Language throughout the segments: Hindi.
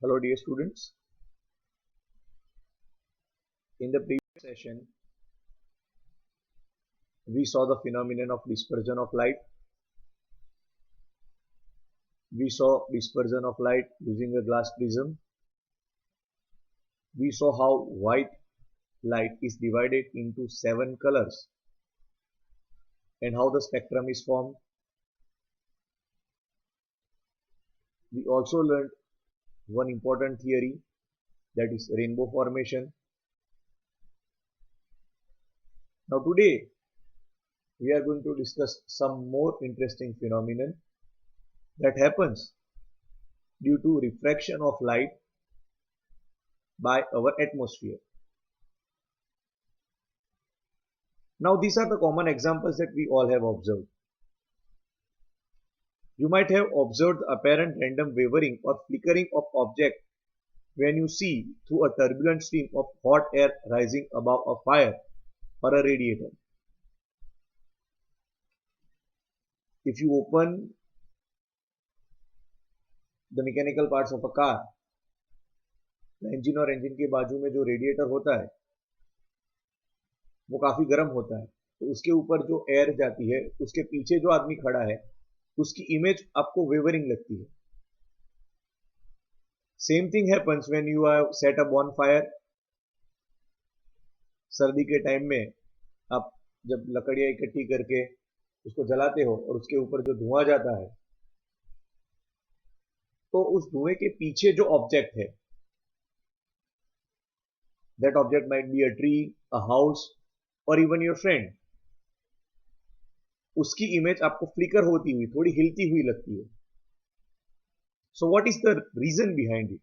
Hello dear students. In the previous session, we saw the phenomenon of dispersion of light. We saw dispersion of light using a glass prism. We saw how white light is divided into 7 colors and how the spectrum is formed. We also learned one important theory, that is rainbow formation. Now today we are going to discuss some more interesting phenomenon that happens due to refraction of light by our atmosphere. Now these are the common examples that we all have observed. You might have observed the apparent random wavering or flickering of object when you see through a turbulent stream of hot air rising above a fire or a radiator. If you open the mechanical parts of a car, the engine और engine के बाजू में जो रेडिएटर होता है वो काफी गर्म होता है, तो उसके ऊपर जो एयर जाती है उसके पीछे जो आदमी खड़ा है उसकी इमेज आपको वेवरिंग लगती है. Same thing happens when you have set a bonfire. सर्दी के टाइम में आप जब लकड़ियां इकट्ठी करके उसको जलाते हो और उसके ऊपर जो धुआं जाता है तो उस धुएं के पीछे जो ऑब्जेक्ट है, that object might be a tree, a house और इवन योर फ्रेंड, उसकी इमेज आपको फ्लिकर होती हुई, थोड़ी हिलती हुई लगती है. So what is the reason behind it?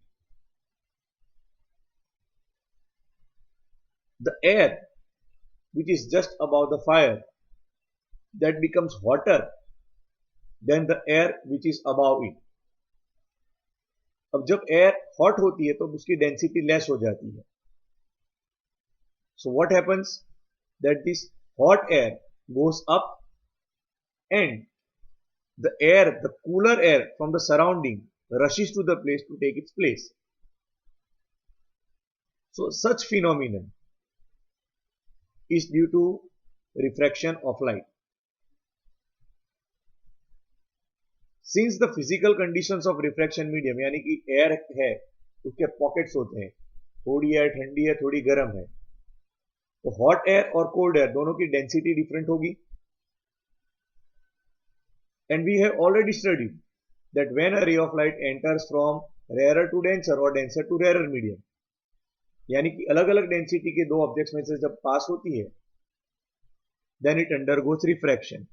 The air which is just above the fire that becomes hotter than the air which is above it. अब जब एयर हॉट होती है तो उसकी डेंसिटी लेस हो जाती है. So what happens? That this hot air goes up and the air, the cooler air from the surrounding rushes to the place to take its place. So such phenomenon is due to refraction of light. Since the physical conditions of refraction medium यानी कि एयर है उसके पॉकेट्स होते हैं, थोड़ी एयर ठंडी है थोड़ी गर्म है, तो हॉट एयर और कोल्ड एयर दोनों की डेंसिटी डिफरेंट होगी. And we have already studied that when a ray of light enters from rarer to denser or denser to rarer medium, यानी कि अलग अलग डेंसिटी के दो ऑब्जेक्ट्स में से जब पास होती है, then it undergoes refraction.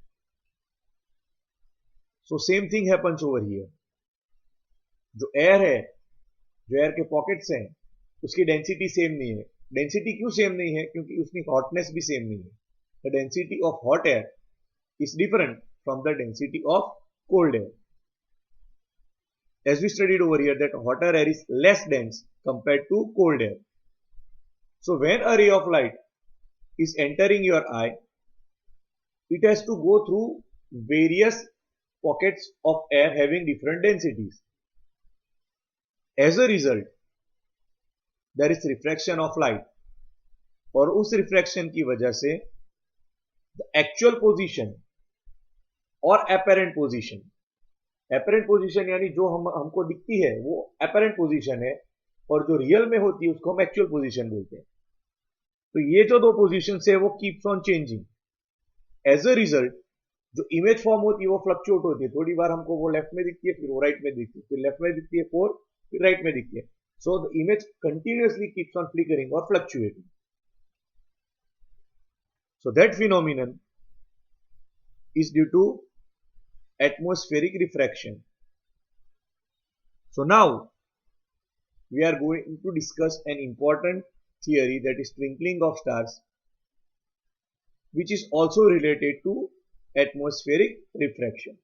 So same thing happens over here. जो एयर है, जो एयर के पॉकेट्स हैं, उसकी डेंसिटी सेम नहीं है. डेंसिटी क्यों सेम नहीं है? क्योंकि उसकी हॉटनेस भी सेम नहीं है. The density of hot air is different from the density of cold air. As we studied over here, that hotter air is less dense compared to cold air. So when a ray of light is entering your eye, it has to go through various pockets of air having different densities. As a result, there is refraction of light. और उस रिफ्रैक्शन की वजह से the actual position और apparent position, एपरेंट पोजीशन यानी जो हमको दिखती है वो एपरेंट पोजीशन है और जो रियल में होती है उसको हम एक्चुअल पोजीशन बोलते हैं. तो ये जो दो पोजीशन है वो keeps on changing. As a result जो इमेज फॉर्म होती है वो फ्लक्चुएट होती है. थोड़ी बार हमको वो लेफ्ट में दिखती है, फिर वो राइट में दिखती है, फिर लेफ्ट में दिखती है, फिर राइट में दिखती है. So the image continuously keeps on flickering और fluctuating. So that phenomenon is due to atmospheric refraction. So now we are going to discuss an important theory, that is twinkling of stars, which is also related to atmospheric refraction.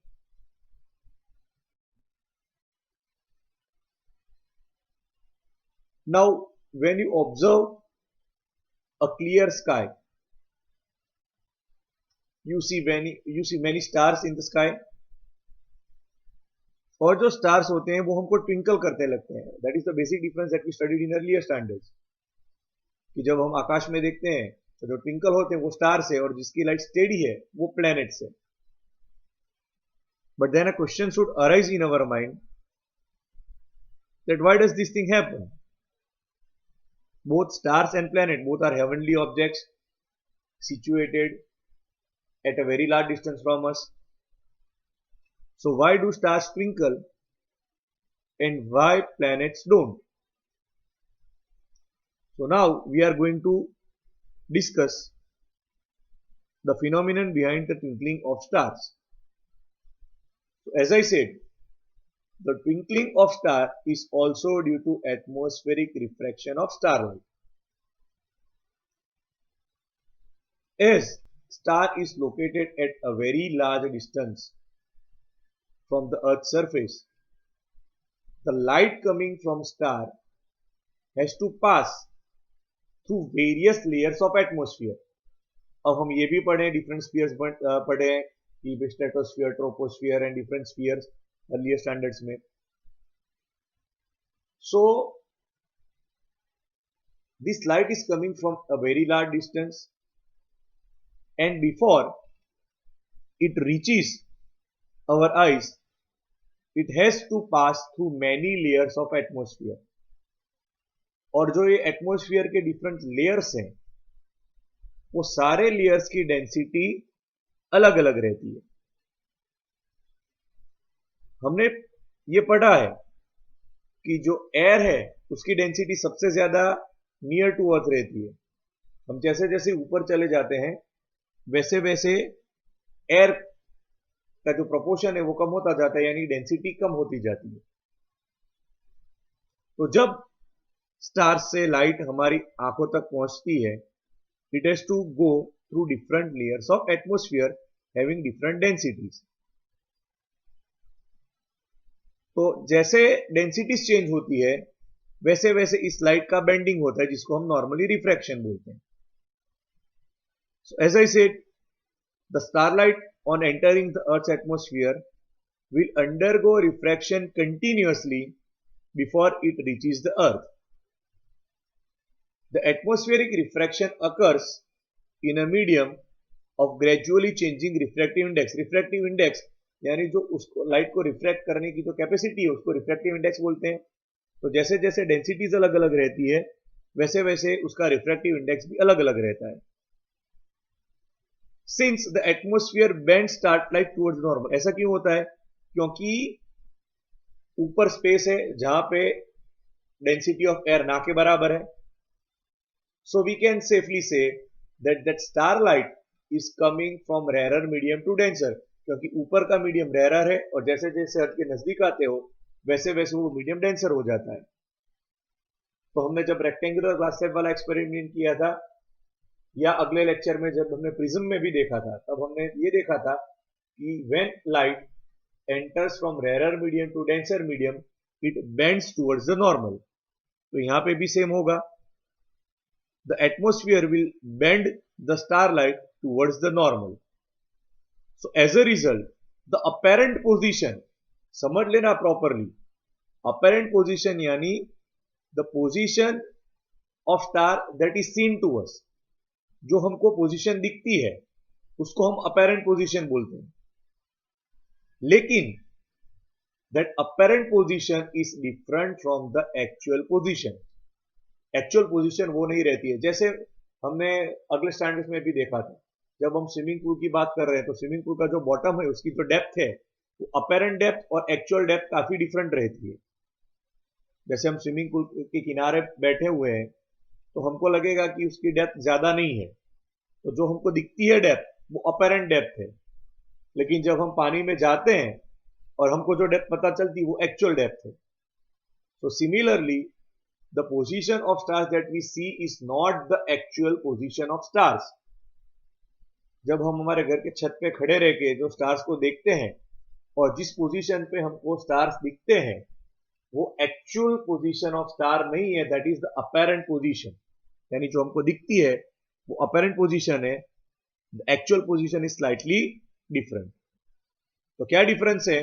Now when you observe a clear sky, you see many stars in the sky. और जो स्टार्स होते हैं वो हमको ट्विंकल करते लगते हैं. That is the basic difference that we studied in earlier standards, कि जब हम आकाश में देखते हैं तो जो ट्विंकल होते हैं वो स्टार्स है और जिसकी लाइट स्टेडी है वो प्लैनेट्स है. But then a question should arise in our mind that why does this thing happen? Both stars and planet, both are heavenly objects situated at a very large distance from us. So why do stars twinkle and why planets don't? So now we are going to discuss the phenomenon behind the twinkling of stars. So as I said, the twinkling of star is also due to atmospheric refraction of starlight. As star is located at a very large distance from the earth's surface, the light coming from star has to pass through various layers of atmosphere. अब हम ये भी पढ़े डिफरेंट स्फीयर्स पढ़े कि stratosphere, troposphere and different spheres earlier standards में. So this light is coming from a very large distance, and before it reaches our eyes, it has to pass through many layers of atmosphere. और जो ये एटमॉस्फेयर के डिफरेंट लेयर्स हैं वो सारे लेयर्स की डेंसिटी अलग अलग रहती है. हमने ये पढ़ा है कि जो एयर है उसकी डेंसिटी सबसे ज्यादा नियर टू अर्थ रहती है. हम जैसे जैसे ऊपर चले जाते हैं वैसे वैसे एयर का जो प्रोपोर्शन है वो कम होता जाता है, यानी डेंसिटी कम होती जाती है. तो जब स्टार्स से लाइट हमारी आंखों तक पहुंचती है, it has to go through different layers of atmosphere having different densities. तो जैसे डेंसिटीज चेंज होती है वैसे वैसे इस लाइट का बेंडिंग होता है, जिसको हम नॉर्मली रिफ्रैक्शन बोलते हैं. So as I said, the starlight on entering the Earth's atmosphere will undergo refraction continuously before it reaches the Earth. The atmospheric refraction occurs in a medium of gradually changing refractive index. Refractive index यानी जो उसको लाइट को रिफ्रैक्ट करने की जो कैपेसिटी है उसको रिफ्रैक्टिव इंडेक्स बोलते हैं. तो जैसे जैसे डेंसिटीज अलग अलग रहती है वैसे वैसे उसका रिफ्रैक्टिव इंडेक्स भी अलग अलग रहता है. Since the atmosphere bends starlight towards normal, ऐसा क्यों होता है? क्योंकि ऊपर स्पेस है जहां पे डेंसिटी ऑफ एयर ना के बराबर है. So we can safely say that starlight is coming from rarer medium to denser, क्योंकि ऊपर का मीडियम रेयर है और जैसे जैसे अर्थ के नजदीक आते हो वैसे वैसे वो मीडियम डेंसर हो जाता है. तो हमने जब रेक्टेंगुलर ग्लास स्लैब वाला एक्सपेरिमेंट किया था या अगले लेक्चर में जब हमने प्रिज्म में भी देखा था, तब हमने ये देखा था कि when light enters from rare medium to denser medium it bends towards the normal. तो यहां पे भी सेम होगा. The atmosphere will bend the starlight towards the normal. So as a result the apparent position, समझ लेना प्रॉपरली, अपेरेंट पोजीशन यानी the position of star that is seen to us, जो हमको पोजीशन दिखती है उसको हम अपेरेंट पोजीशन बोलते हैं. लेकिन that apparent position is different from the actual position. Actual position वो नहीं रहती है. जैसे हमने अगले स्टैंडर्ड्स में भी देखा था, जब हम स्विमिंग पूल की बात कर रहे हैं तो स्विमिंग पूल का जो बॉटम है उसकी जो डेप्थ है वो अपेरेंट डेप्थ और एक्चुअल डेप्थ काफी डिफरेंट रहती है. जैसे हम स्विमिंग पूल के किनारे बैठे हुए हैं तो हमको लगेगा कि उसकी डेप्थ ज्यादा नहीं है, तो जो हमको दिखती है डेप्थ वो अपेरेंट डेप्थ है. लेकिन जब हम पानी में जाते हैं और हमको जो डेप्थ पता चलती है वो एक्चुअल डेप्थ है. So similarly, the position of stars that we see is not the actual position of stars. जब हम हमारे घर के छत पे खड़े रह के जो स्टार्स को देखते हैं और जिस पोजीशन पे हमको स्टार्स दिखते हैं वो एक्चुअल पोजीशन ऑफ स्टार नहीं है, that is the apparent position. यानी जो हमको दिखती है वो अपेरेंट पोजीशन है, the actual position is slightly different. तो क्या डिफरेंस है?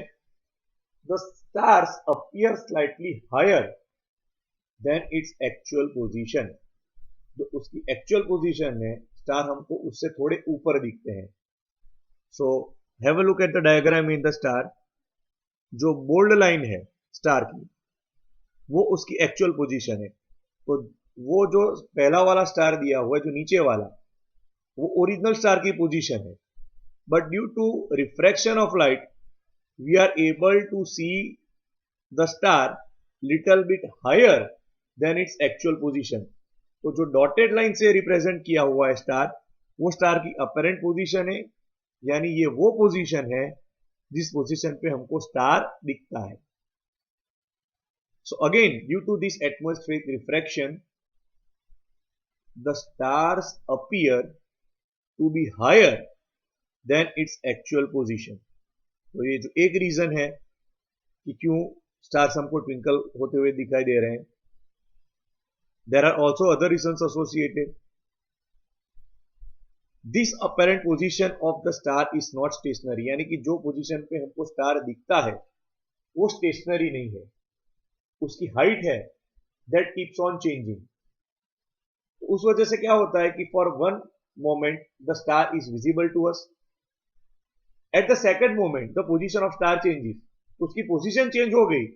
the stars appear slightly higher than its actual position. जो उसकी एक्चुअल पोजीशन है स्टार हमको उससे थोड़े ऊपर दिखते हैं. So have a look at the diagram in the star. जो बोल्ड लाइन है स्टार की वो उसकी एक्चुअल पोजीशन है. तो वो जो पहला वाला स्टार दिया हुआ है जो नीचे वाला वो ओरिजिनल स्टार की पोजीशन है. But due to refraction of light we are able to see the star little bit higher than its actual position. तो जो डॉटेड लाइन से रिप्रेजेंट किया हुआ है स्टार वो स्टार की अपरेंट पोजीशन है. यानी ये वो पोजीशन है जिस पोजीशन पे हमको स्टार दिखता है. So again, due to this atmospheric refraction, the stars appear to be higher than its actual position. तो ये जो एक रीजन है कि क्यों स्टार्स हमको ट्विंकल होते हुए दिखाई दे रहे हैं. There are also other reasons associated. This apparent position of the star is not stationary. यानी कि जो पोजीशन पे हमको स्टार दिखता है वो स्टेशनरी नहीं है. उसकी हाइट है दैट कीप्स ऑन चेंजिंग. उस वजह से क्या होता है कि for one moment the star is visible to us. At the second moment the position of star changes. उसकी पोजीशन चेंज हो गई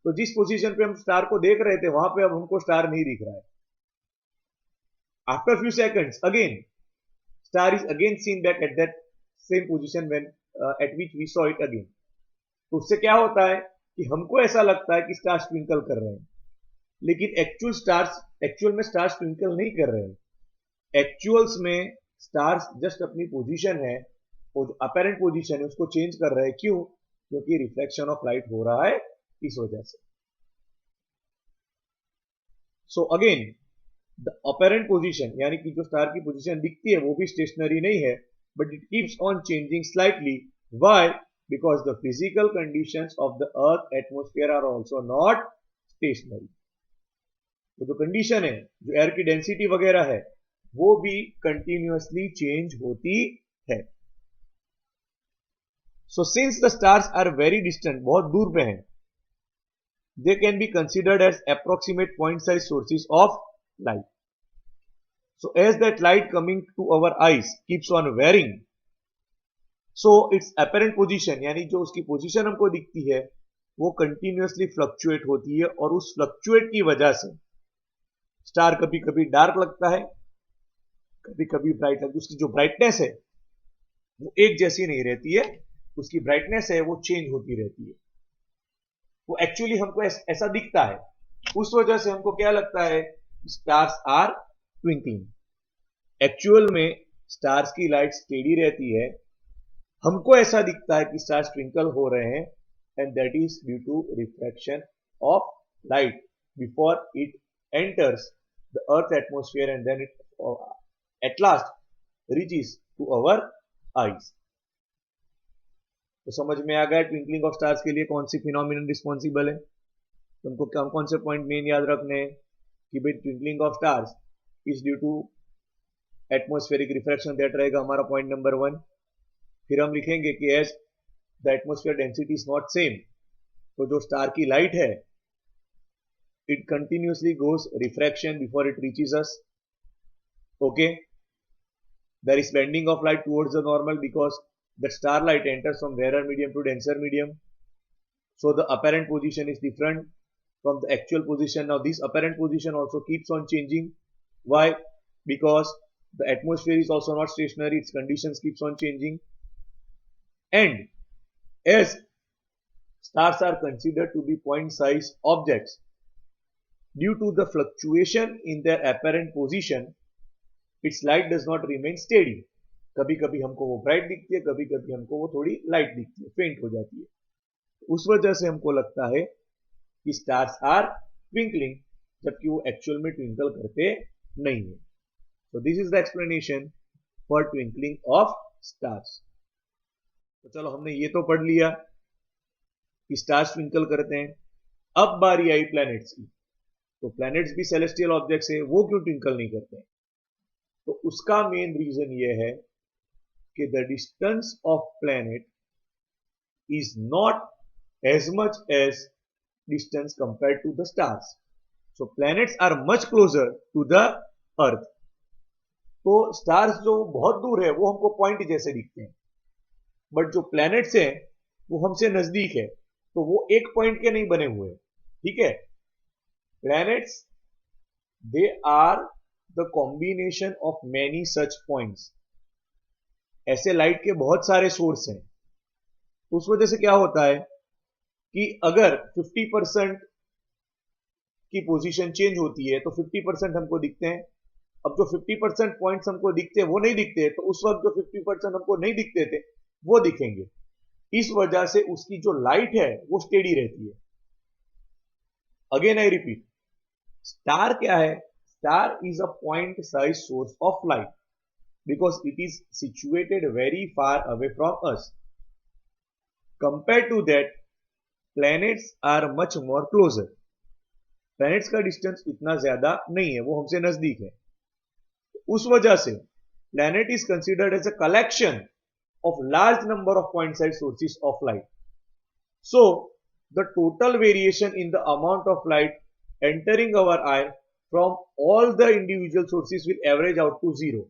तो जिस पोजीशन पे हम स्टार को देख रहे थे वहां पे अब हमको स्टार नहीं दिख रहा है. After few seconds again star is again seen back at that same position when at which we saw it again. तो उससे क्या होता है कि हमको ऐसा लगता है कि स्टार्स ट्विंकल कर रहे हैं लेकिन एक्चुअल में स्टार्स ट्विंकल नहीं कर रहे हैं. एक्चुअल्स में स्टार्स जस्ट अपनी पोजीशन है और जो अपेरेंट पोजीशन है उसको चेंज कर रहे हैं. क्यों? क्योंकि रिफ्लेक्शन ऑफ लाइट हो रहा है इस वजह से. So again the apparent position यानी कि जो स्टार की पोजीशन दिखती है वो भी स्टेशनरी नहीं है but it keeps on changing slightly. Why? Because the physical conditions of the earth atmosphere are also not stationary. तो जो कंडीशन है जो एयर की डेंसिटी वगैरह है वो भी कंटिन्यूअसली चेंज होती है. So since the stars are very distant बहुत दूर पे हैं they can be considered as approximate point size sources of light. So as that light coming to our eyes keeps on varying, so its apparent position यानी जो उसकी पोजीशन हमको दिखती है वो कंटिन्यूअसली फ्लक्चुएट होती है और उस फ्लक्चुएट की वजह से स्टार कभी कभी डार्क लगता है कभी कभी ब्राइट लगता है. उसकी जो ब्राइटनेस है वो एक जैसी नहीं रहती है. उसकी ब्राइटनेस है वो चेंज होती रहती है. वो एक्चुअली हमको ऐसा दिखता है. उस वजह से हमको क्या लगता है स्टार्स आर ट्विंकलिंग. एक्चुअल में स्टार्स की लाइट स्टेडी रहती है. हमको ऐसा दिखता है कि स्टार्स ट्विंकल हो रहे हैं and that is due to reflection of light before it enters the earth atmosphere and then it at last reaches to our eyes. तो समझ में आ गया ट्विंकलिंग ऑफ स्टार्स के लिए कौन सी फिनोमिनन रिस्पॉन्सिबल है. तुमको कौन से पॉइंट मेन याद रखने हैं कि भाई twinkling of stars is due to atmospheric refraction. That रहेगा हमारा पॉइंट नंबर 1. फिर हम लिखेंगे कि as the atmosphere density is not same तो जो स्टार की लाइट है it continuously goes refraction before it reaches us. Okay, there is bending of light towards the normal because that starlight enters from rarer medium to denser medium. So the apparent position is different from the actual position. Now this apparent position also keeps on changing. Why? Because the atmosphere is also not stationary. Its conditions keeps on changing. And as stars are considered to be point size objects, due to the fluctuation in their apparent position, its light does not remain steady. कभी कभी हमको वो ब्राइट दिखती है कभी कभी हमको वो थोड़ी लाइट दिखती है फेंट हो जाती है. उस वजह से हमको लगता है कि स्टार्स आर ट्विंकलिंग जबकि वो एक्चुअल में ट्विंकल करते नहीं है. So this is the explanation for twinkling of stars. तो चलो हमने ये तो पढ़ लिया कि स्टार्स ट्विंकल करते हैं. अब बारी आई प्लैनेट्स की. तो प्लैनेट्स भी सेलेस्टियल ऑब्जेक्ट्स है वो क्यों ट्विंकल नहीं करते हैं. तो उसका मेन रीजन ये है कि the distance of planet is not as much as distance compared to the stars. So planets are much closer to the earth. तो स्टार्स जो बहुत दूर है वो हमको पॉइंट जैसे दिखते हैं, बट जो प्लैनेट्स हैं वो हमसे नजदीक है, तो वो एक पॉइंट के नहीं बने हुए, ठीक है। Planets they are the combination of many such points. ऐसे लाइट के बहुत सारे सोर्स हैं, तो उस वजह से क्या होता है कि अगर 50% की पोजीशन चेंज होती है तो 50% हमको दिखते हैं। अब जो 50% पॉइंट्स हमको दिखते हैं वो नहीं दिखते, तो उस वक्त जो 50% हमको नहीं दिखते थे वो दिखेंगे। इस वजह से उसकी जो लाइट है वो स्टेडी रहती है। अगेन आई रिपीट, स्टार क्या है? Star is a point size source of light because it is situated very far away from us. Compare to that planets are much more closer. Planets का डिस्टेंस इतना ज्यादा नहीं है, वो हमसे नजदीक है। उस वजह से planet is considered as a collection of large number of point-sized sources of light. So the total variation in the amount of light entering our eye from all the individual sources will average out to zero.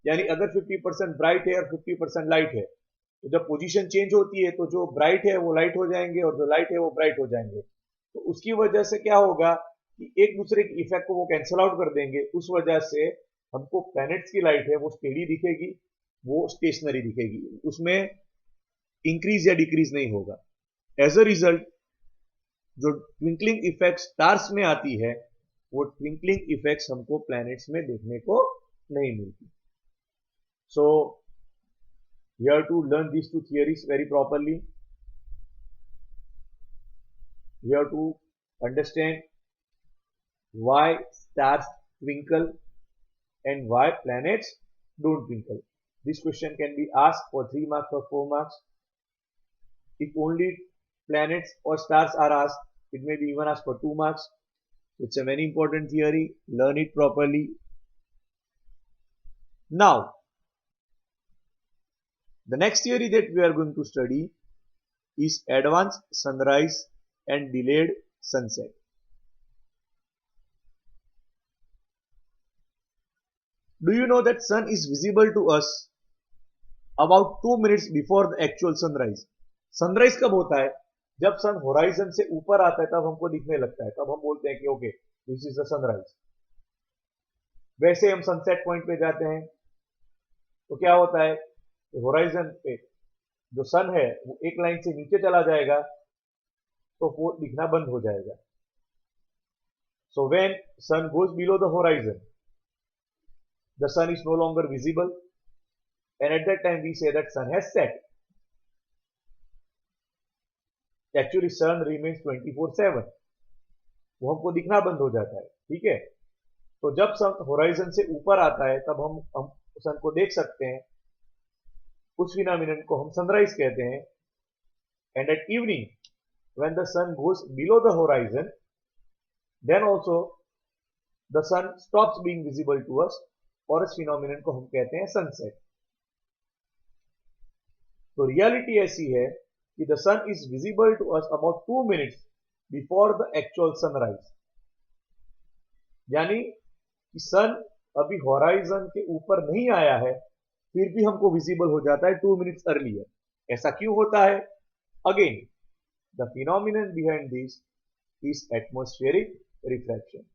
यानी अगर 50% ब्राइट है और 50% लाइट है, तो जब पोजीशन चेंज होती है तो जो ब्राइट है वो लाइट हो जाएंगे और जो लाइट है वो ब्राइट हो जाएंगे। तो उसकी वजह से क्या होगा कि एक दूसरे की इफेक्ट को वो कैंसिल आउट कर देंगे। उस वजह से हमको प्लैनेट्स की लाइट है वो स्टेडी दिखेगी, वो स्टेशनरी दिखेगी, उसमें इंक्रीज या डिक्रीज नहीं होगा। एज अ रिजल्ट जो ट्विंकलिंग इफेक्ट स्टार्स में आती है वो ट्विंकलिंग इफेक्ट्स हमको प्लैनेट्स में देखने को नहीं मिलती। So we have to learn these two theories very properly. We have to understand why stars twinkle and why planets don't twinkle. This question can be asked for 3 marks or 4 marks. If only planets or stars are asked, it may be even asked for 2 marks. It's a very important theory. Learn it properly. Now, the next theory that we are going to study is advanced sunrise and delayed sunset. Do you know that sun is visible to us about 2 minutes before the actual sunrise? Sunrise कब होता है? जब सन होराइजन से ऊपर आता है तब हमको दिखने लगता है, तब हम बोलते हैं कि okay this is the sunrise. वैसे हम सनसेट पॉइंट पे जाते हैं तो क्या होता है, होराइजन पे जो सन है वो एक लाइन से नीचे चला जाएगा तो वो दिखना बंद हो जाएगा। So when sun goes below the horizon the sun is no longer visible, and at that time we say that sun has set. Actually sun remains 24/7, वो हमको दिखना बंद हो जाता है, ठीक है। तो जब सन होराइजन से ऊपर आता है तब हम सन को देख सकते हैं, उस फिनोमिनन को हम सनराइज कहते हैं। And at evening when the sun goes below the horizon then also the sun stops being visible to us, और इस फिनोमिनन को हम कहते हैं सनसेट। तो रियलिटी ऐसी है कि the sun is visible to us about 2 minutes before the actual sunrise, यानी कि सन अभी होराइजन के ऊपर नहीं आया है फिर भी हमको विजिबल हो जाता है 2 मिनट्स अर्लियर। ऐसा क्यों होता है? Again the phenomenon behind this is atmospheric refraction.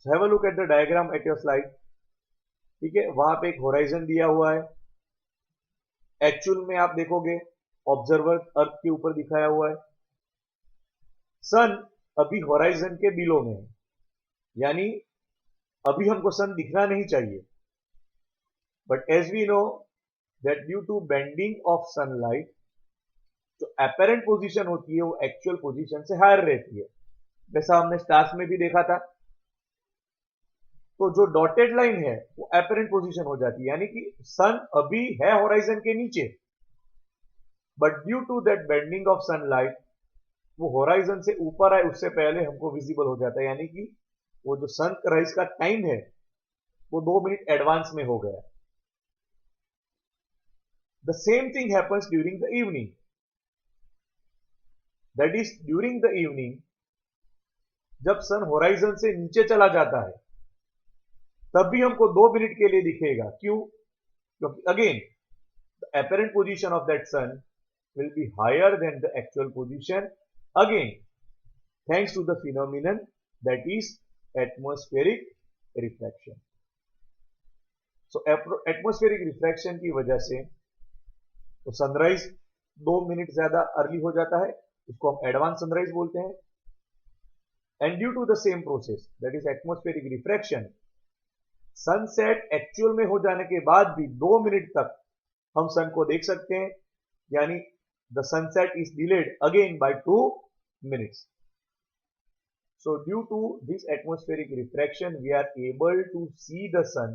So have a look at the diagram at your slide. ठीक है, वहां पे एक होराइजन दिया हुआ है। एक्चुअल में आप देखोगे ऑब्जर्वर अर्थ के ऊपर दिखाया हुआ है। सन अभी होराइजन के बिलो में है, यानी अभी हमको सन दिखना नहीं चाहिए। But as we know that due to bending of sunlight जो एपेरेंट पोजीशन होती है वो एक्चुअल पोजीशन से हायर रहती है, जैसा हमने स्टार्स में भी देखा था। तो जो डॉटेड लाइन है वो एपरेंट पोजीशन हो जाती है, यानी कि सन अभी है होराइजन के नीचे, but due to that bending of sunlight वो होराइजन से ऊपर आए उससे पहले हमको विजिबल हो जाता है, यानी कि वो जो सनराइज का टाइम है वो 2 मिनट एडवांस में हो गया। The same thing happens during the evening. That is during the evening, जब सन होराइजन से नीचे चला जाता है तब भी हमको 2 मिनट के लिए दिखेगा। क्यों? क्योंकि again the apparent position of that sun will be higher than the actual position, again thanks to the phenomenon that is atmospheric refraction. So atmospheric refraction की वजह से तो सनराइज 2 मिनट ज्यादा अर्ली हो जाता है, उसको हम एडवांस सनराइज बोलते हैं। And due to the same process that is atmospheric refraction, sunset actual में हो जाने के बाद भी 2 मिनट तक हम सन को देख सकते हैं, यानी the sunset is delayed again by 2 minutes. So due to this atmospheric refraction, we are able to see the sun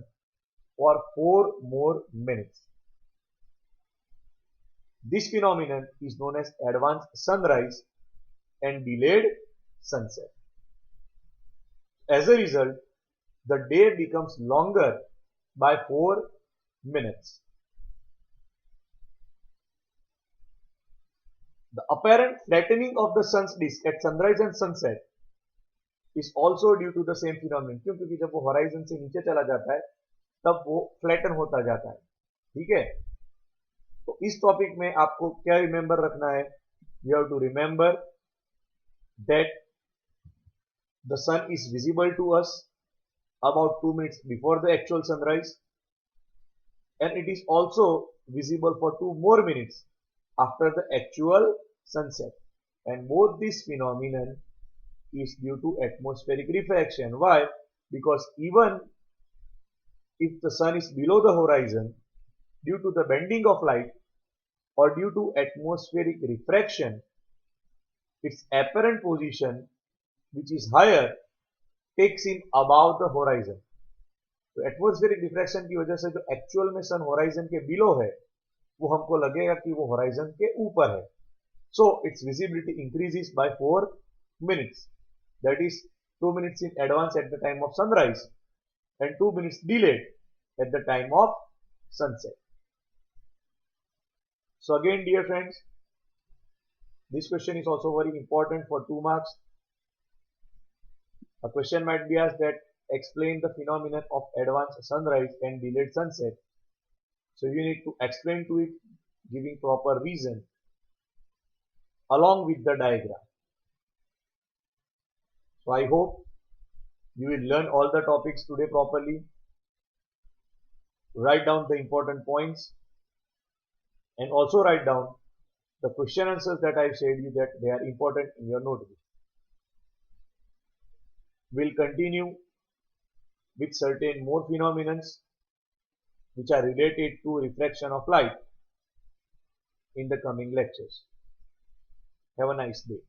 for 4 more minutes. This phenomenon is known as advanced sunrise and delayed sunset. As a result, the day becomes longer by 4 minutes. The apparent flattening of the sun's disk at sunrise and sunset is also due to the same phenomenon. क्यों? क्योंकि जब वो होराइजन से नीचे चला जाता है तब वो फ्लैटन होता जाता है। ठीक है, तो इस टॉपिक में आपको क्या रिमेंबर रखना है? You have to remember that the sun is visible to us about 2 minutes before the actual sunrise, and it is also visible for 2 more minutes after the actual sunset, and both this phenomenon is due to atmospheric refraction. Why? Because even if the sun is below the horizon, due to the bending of light or due to atmospheric refraction, its apparent position, which is higher, takes in above the horizon. तो एटमॉस्फेरिक रिफ्रैक्शन की वजह से जो एक्चुअल में सन होराइजन के बिलो है वो हमको लगेगा कि वो होराइजन के ऊपर है। So it's visibility increases by 4 minutes, that is 2 minutes in advance at the time of sunrise and 2 minutes delayed at the time of sunset. So again, dear friends, this question is also very important for 2 marks. A question might be asked that explain the phenomenon of advanced sunrise and delayed sunset. So you need to explain to it giving proper reason along with the diagram. So I hope you will learn all the topics today properly. Write down the important points and also write down the question answers that I said you that they are important in your notebook. We'll continue with certain more phenomena which are related to refraction of light in the coming lectures. Have a nice day.